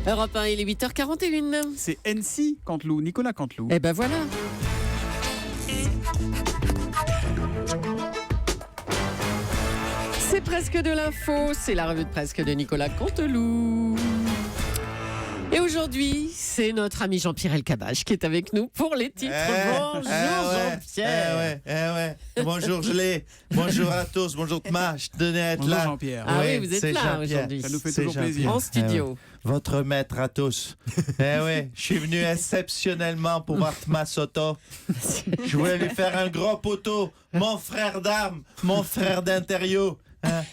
Europe 1, il est 8h41. C'est NC Canteloup, Nicolas Canteloup. Eh ben voilà. C'est presque de l'info, c'est la revue de presse de Nicolas Canteloup. Et aujourd'hui, c'est notre ami Jean-Pierre Elkabbach qui est avec nous pour les titres. Bonjour Jean-Pierre. Bonjour Gelé, bonjour à tous, bonjour Thomas, je tenais à être Bonjour là. Jean-Pierre. Ah oui, vous êtes c'est là Jean-Pierre. aujourd'hui. Ça nous fait C'est toujours Jean-Pierre. plaisir. En studio. Votre maître à tous. Je suis venu exceptionnellement pour voir Thomas Soto. Je voulais lui faire un gros poteau, mon frère d'armes, mon frère d'intérieur.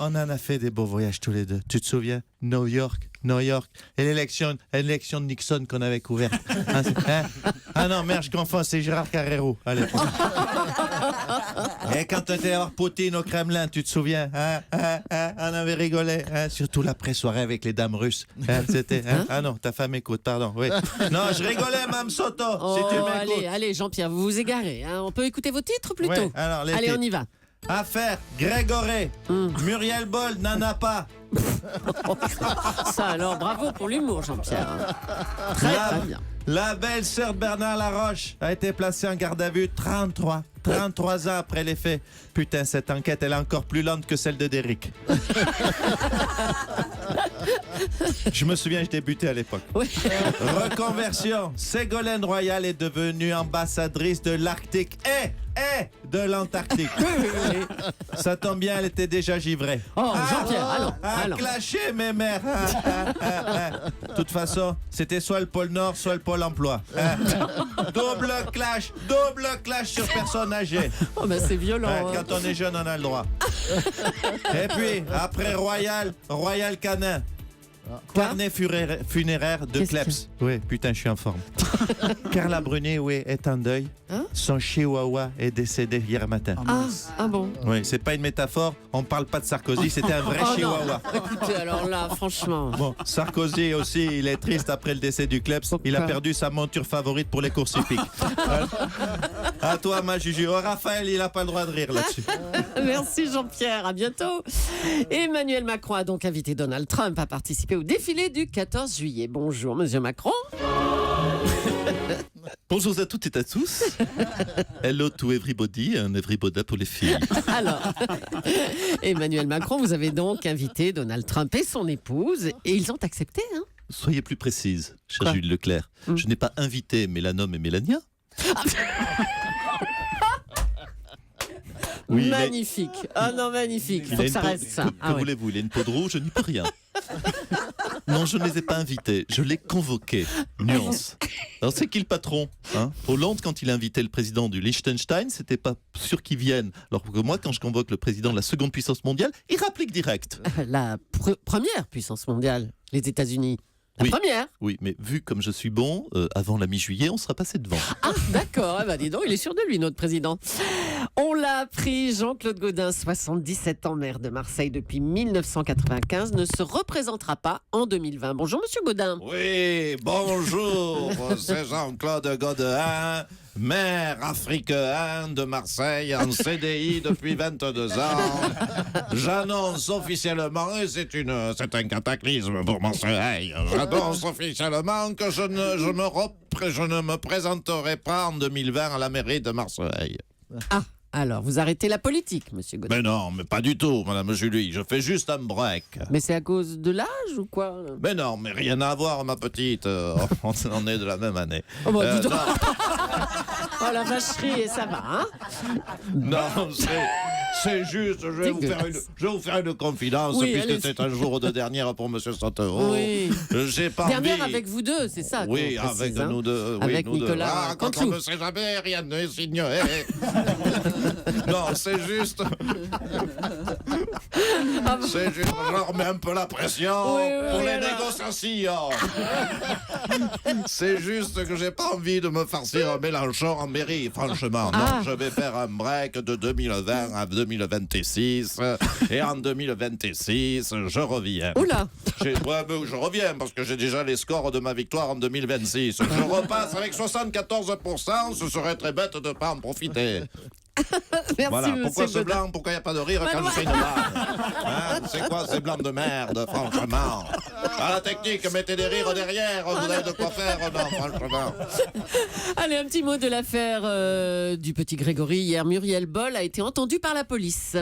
On en a fait des beaux voyages tous les deux. Tu te souviens? New York. Et l'élection de Nixon qu'on avait couverte. Ah non, merde, je confonds, c'est Gérard Carrero. Allez. Et quand on était à Poutine au Kremlin, tu te souviens? On avait rigolé. Surtout l'après-soirée avec les dames russes. C'était. Ah non, ta femme écoute, pardon. Oui. Non, je rigolais, Mme Soto, si tu m'écoutes. Allez, Jean-Pierre, vous vous égarez. Hein. On peut écouter vos titres plutôt. Ouais, alors, les allez, titres. on y va. Affaire Grégoret. Muriel Boll n'en a pas. Ça alors, bravo pour l'humour, Jean-Pierre. Très bien. La belle-sœur de Bernard Laroche a été placée en garde à vue 33 ans après les faits. Putain, cette enquête, elle est encore plus lente que celle de Derrick. Je me souviens, je débutais à l'époque. Oui. Reconversion. Ségolène Royal est devenue ambassadrice de l'Arctique et de l'Antarctique. Ça tombe bien, elle était déjà givrée. Oh, Jean-Pierre, allons. Clasher mes mères. De toute façon, c'était soit le pôle Nord, soit le pôle emploi. Double clash sur personne âgée. Oh, ben c'est violent. hein. Quand on est jeune, on a le droit. Et puis, après Royal Canin. Carnet funéraire de Qu'est-ce Kleps. Oui, putain, je suis en forme. Carla Brunet, oui, est en deuil. Hein? Son chihuahua est décédé hier matin. Ah bon. Oui, c'est pas une métaphore. On parle pas de Sarkozy, c'était un vrai Oh non. chihuahua. Écoutez, alors là, franchement. Bon, Sarkozy aussi, il est triste après le décès du Kleps. Il a perdu sa monture favorite pour les courses hippiques. À toi, ma Juju. Oh, Raphaël, il a pas le droit de rire là-dessus. Merci Jean-Pierre, à bientôt. Emmanuel Macron a donc invité Donald Trump à participer au défilé du 14 juillet. Bonjour, monsieur Macron. Bonjour à toutes et à tous. Hello to everybody, and everybody pour les filles. Alors, Emmanuel Macron, vous avez donc invité Donald Trump et son épouse, et ils ont accepté, hein? Soyez plus précise, cher Quoi? Jules Leclerc. Je n'ai pas invité Mélanome et Mélania. Oui, il a- Magnifique. Ah non, magnifique. Il il faut a que une ça peau- reste ça. Que, Ah que ouais. voulez-vous? Il a une peau de rouge, je n'y peux rien. Non, je ne les ai pas invités, je l'ai convoqués. Nuance. Alors c'est qui le patron, hein? Hollande, quand il a invité le président du Liechtenstein, c'était pas sûr qu'il vienne. Alors que moi, quand je convoque le président de la seconde puissance mondiale, il rapplique direct. La première puissance mondiale, les États-Unis. La Oui. première. Oui, mais vu comme je suis bon, avant la mi-juillet, on sera passé devant. Ah, d'accord. Eh ben, dis donc, il est sûr de lui, notre président. On l'a appris, Jean-Claude Gaudin, 77 ans, maire de Marseille depuis 1995, ne se représentera pas en 2020. Bonjour, monsieur Gaudin. Oui, bonjour, c'est Jean-Claude Gaudin, maire africain de Marseille en CDI depuis 22 ans. J'annonce officiellement, et c'est un cataclysme pour Marseille, j'annonce officiellement que je ne me présenterai pas en 2020 à la mairie de Marseille. Ah, alors, vous arrêtez la politique, monsieur Gaudin. Mais non, mais pas du tout, madame Julie, je fais juste un break. Mais c'est à cause de l'âge ou quoi? Mais non, mais rien à voir, ma petite. On est de la même année. Oh, bah, dis donc. Non. Oh, la vacherie, et ça va, hein? Non, c'est juste, je vais vous faire une confidence, Oui, puisque allez-y. c'est un jour de dernière pour Monsieur Santoro. Oui. J'ai pas Dernière envie... avec vous deux, c'est ça? Oui, qu'on précise, avec hein. nous deux. Oui, Avec nous deux. Nicolas Ah, quand on Canteloup. ne sait jamais, rien ne signe. Non, c'est juste... C'est juste, je leur mets un peu la pression Oui, pour les alors. négociations. C'est juste que j'ai pas envie de me farcir Mélenchon en mairie, franchement. Ah. Non, je vais faire un break de 2020 à 2026. Et en 2026, je reviens. Oula. Ouais, mais je reviens parce que j'ai déjà les scores de ma victoire en 2026. Je repasse avec 74%, ce serait très bête de ne pas en profiter. Merci, Voilà, monsieur pourquoi ce Godin. blanc? Pourquoi il n'y a pas de rire quand je fais une vanne? Hein, c'est quoi ces blancs de merde, franchement? À la technique, mettez des rires derrière, vous avez de quoi faire, non, franchement. Allez, un petit mot de l'affaire du petit Grégory. Hier, Muriel Boll a été entendue par la police.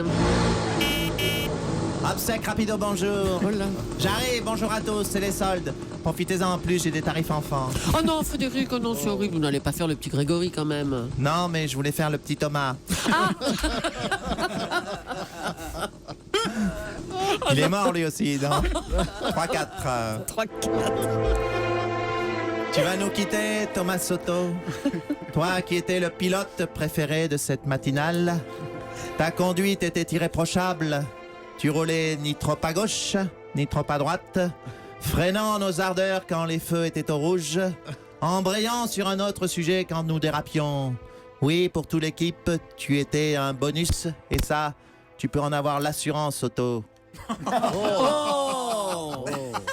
Obsèque rapido, bonjour. Oh là. J'arrive, bonjour à tous, c'est les soldes. Profitez-en en plus, j'ai des tarifs enfants. Oh non, Frédéric, oh non, c'est horrible. Vous n'allez pas faire le petit Grégory quand même. Non, mais je voulais faire le petit Thomas. Il est mort lui aussi, non 3-4. 3, 4. Tu vas nous quitter, Thomas Soto. Toi qui étais le pilote préféré de cette matinale. Ta conduite était irréprochable. Tu roulais ni trop à gauche, ni trop à droite, freinant nos ardeurs quand les feux étaient au rouge, embrayant sur un autre sujet quand nous dérapions. Oui, pour toute l'équipe, tu étais un bonus, et ça, tu peux en avoir l'assurance, Soto. Oh,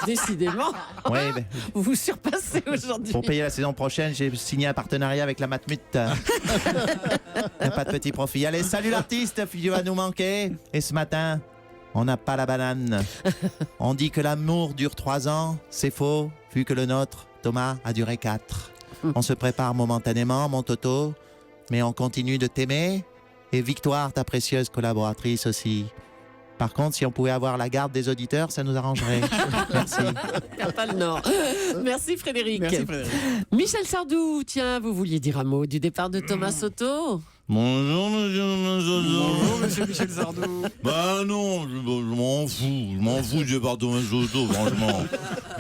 décidément, Oui, ben, vous vous surpassez aujourd'hui. pour payer la saison prochaine, j'ai signé un partenariat avec la Matmut. Y a pas de petit profit. Allez, salut l'artiste, tu vas nous manquer. Et ce matin, on n'a pas la banane. On dit que l'amour dure 3 ans. C'est faux, vu que le nôtre, Thomas, a duré 4. On se prépare momentanément, mon Toto, mais on continue de t'aimer. Et Victoire, ta précieuse collaboratrice aussi. Par contre, si on pouvait avoir la garde des auditeurs, ça nous arrangerait. Merci. Pas le Nord. Merci Frédéric. Merci Frédéric. Michel Sardou, tiens, vous vouliez dire un mot du départ de Thomas Soto? Bonjour, monsieur. Bonjour monsieur Michel Sardou. Bah non, je m'en fous du département Soto, franchement.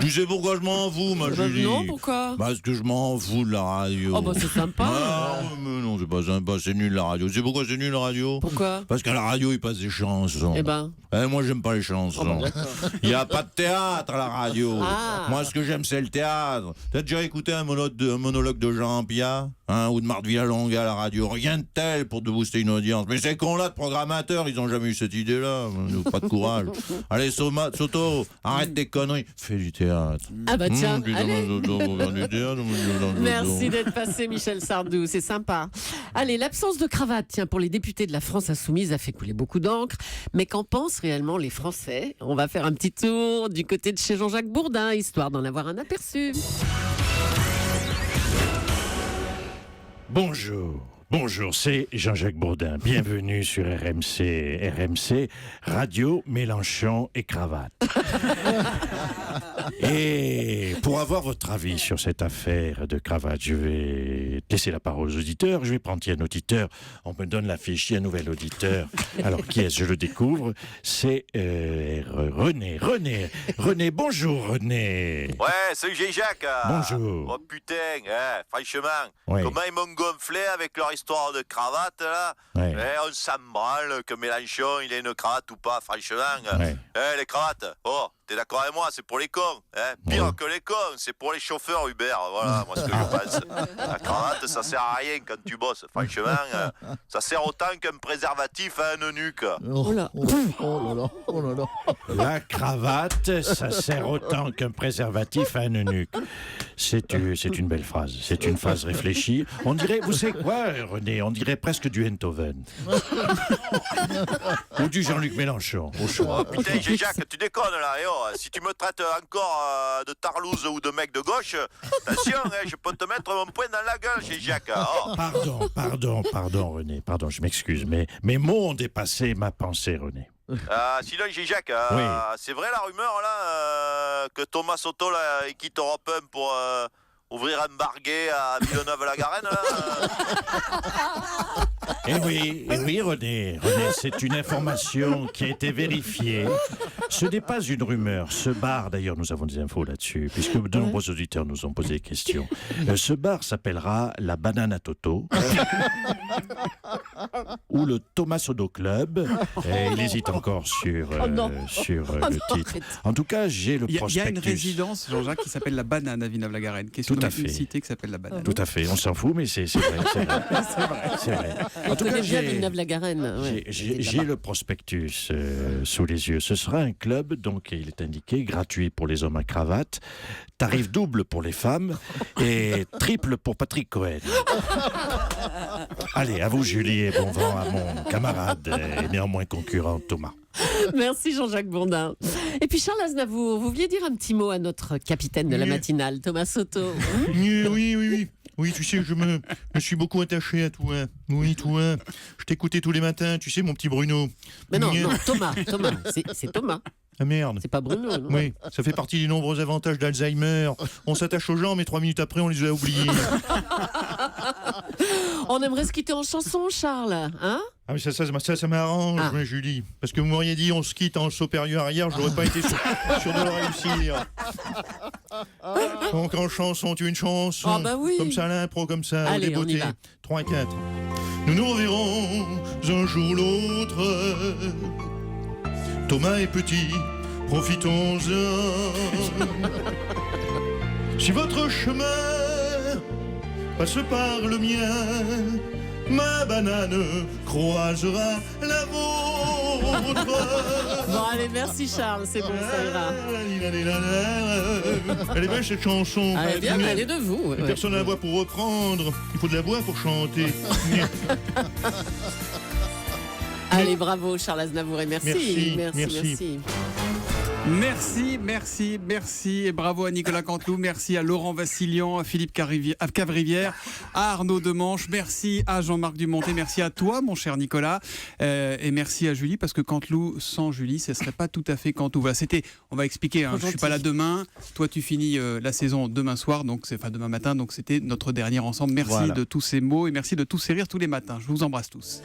Tu sais pourquoi je m'en fous, ma chérie? Non, pourquoi? Parce que je m'en fous de la radio. Oh bah c'est sympa. Ah, mais non, c'est pas sympa, c'est nul la radio. Tu sais pourquoi c'est nul la radio? Pourquoi? Parce qu'à la radio, ils passent des chansons. Eh ben. Moi, j'aime pas les chansons. Il n'y a pas de théâtre à la radio. Ah. Moi, ce que j'aime, c'est le théâtre. T'as déjà écouté un monologue de Jean Pia, ou de Marthe Villalonga à la radio? Rien de tel pour te booster une audience. Mais ces cons-là de programmateurs, ils ont jamais eu cette idée-là. Pas de courage. Allez, Soto, arrête tes conneries. Fais du théâtre. Ah bah tiens, allez. Merci Merci d'être passé, Michel Sardou, c'est sympa. Allez, l'absence de cravate, tiens, pour les députés de la France insoumise a fait couler beaucoup d'encre. Mais qu'en pensent réellement les Français? On va faire un petit tour du côté de chez Jean-Jacques Bourdin, histoire d'en avoir un aperçu. Bonjour, c'est Jean-Jacques Bourdin. Bienvenue sur RMC. RMC, Radio, Mélenchon et Cravate. Et pour avoir votre avis sur cette affaire de cravate, je vais laisser la parole aux auditeurs. Je vais prendre un auditeur. On me donne la fiche, il y a un nouvel auditeur. Alors, qui est-ce? Je le découvre. C'est René. René, bonjour René. Ouais, salut Jacques. Bonjour. Oh putain, franchement, Ouais. comment ils m'ont gonflé avec leur histoire de cravate là. Ouais. On s'en branle que Mélenchon il ait une cravate ou pas, franchement. Ouais. Les cravates, t'es d'accord avec moi, c'est pour les cons. Pire Ouais. que les cons, c'est pour les chauffeurs Uber. Voilà, moi ce que je pense. La cravate, ça sert à rien quand tu bosses. Franchement, ça sert autant qu'un préservatif à un eunuque. Oh là. La cravate, ça sert autant qu'un préservatif à un eunuque. C'est une belle phrase. C'est une phrase réfléchie. On dirait, vous savez quoi, René? On dirait presque du Enthoven. Ou du Jean-Luc Mélenchon, au choix. Putain, Jacques, tu déconnes là. Si tu me traites encore de tarlouse ou de mec de gauche, attention, je peux te mettre mon poing dans la gueule, Jacques. Pardon, René. Pardon, je m'excuse. Mais mes mots ont dépassé ma pensée, René. Sinon, Jacques, Oui. c'est vrai la rumeur là que Thomas Soto là, il quitte Europe 1 pour ouvrir un barguet à Villeneuve-la-Garenne là, Eh oui, René, c'est une information qui a été vérifiée. Ce n'est pas une rumeur. Ce bar, d'ailleurs, nous avons des infos là-dessus, puisque de nombreux auditeurs nous ont posé des questions. Ce bar s'appellera la Banane à Toto, ou le Thomas Soto Club. Et il hésite encore sur le titre. En tout cas, j'ai le Il y prospectus. a une résidence, Jean-Jacques, qui s'appelle la Banane à Villeneuve-la-Garenne, qui est Tout à sur une fait. cité qui s'appelle la Banane. Tout à fait, on s'en fout, mais c'est vrai. C'est vrai. En tout cas, bien Villeneuve-la-Garenne. Ouais. j'ai le prospectus sous les yeux. Ce sera un club, donc il est indiqué, gratuit pour les hommes à cravate, tarif double pour les femmes et triple pour Patrick Cohen. Allez, à vous Julie et bon vent à mon camarade et néanmoins concurrent Thomas. Merci Jean-Jacques Bourdin. Et puis Charles Aznavour, vous vouliez dire un petit mot à notre capitaine de la matinale, Thomas Soto. Oui. Oui, tu sais, je me suis beaucoup attaché à toi. Oui, toi. Je t'écoutais tous les matins, tu sais, mon petit Bruno. Mais non, Thomas. C'est Thomas. Ah merde. C'est pas Bruno. Non. Oui, ça fait partie des nombreux avantages d'Alzheimer. On s'attache aux gens, mais 3 minutes après, on les a oubliés. On aimerait se quitter en chanson, Charles. Hein? Ah, mais ça m'arrange, Ah. Julie. Parce que vous m'auriez dit on se quitte en saut périlleux arrière, j'aurais pas été sûr de le réussir. Donc en chanson, tu une chanson. Ah bah oui. Comme ça, l'impro, comme ça, Allez, des on y beautés. va. 3 et 4. Nous nous reverrons un jour ou l'autre. Thomas est petit, profitons-en. Si votre chemin passe par le mien, ma banane croisera la vôtre. Bon, allez, merci Charles, c'est bon, ça ira. Elle est belle cette chanson. Allez, bien, elle est de vous. ouais. Personne n'a la voix pour reprendre. Il faut de la voix pour chanter. Allez, bravo Charles Aznavour et merci. Merci. Merci et bravo à Nicolas Canteloup, merci à Laurent Vassilian, à Philippe Cavrivière, à Arnaud Demanche, merci à Jean-Marc Dumonté, merci à toi mon cher Nicolas et merci à Julie parce que Canteloup sans Julie ce serait pas tout à fait Canteloup. Voilà, on va expliquer, hein, je suis pas là demain, toi tu finis la saison demain soir, demain matin, donc c'était notre dernier ensemble. Merci de tous ces mots et merci de tous ces rires tous les matins. Je vous embrasse tous.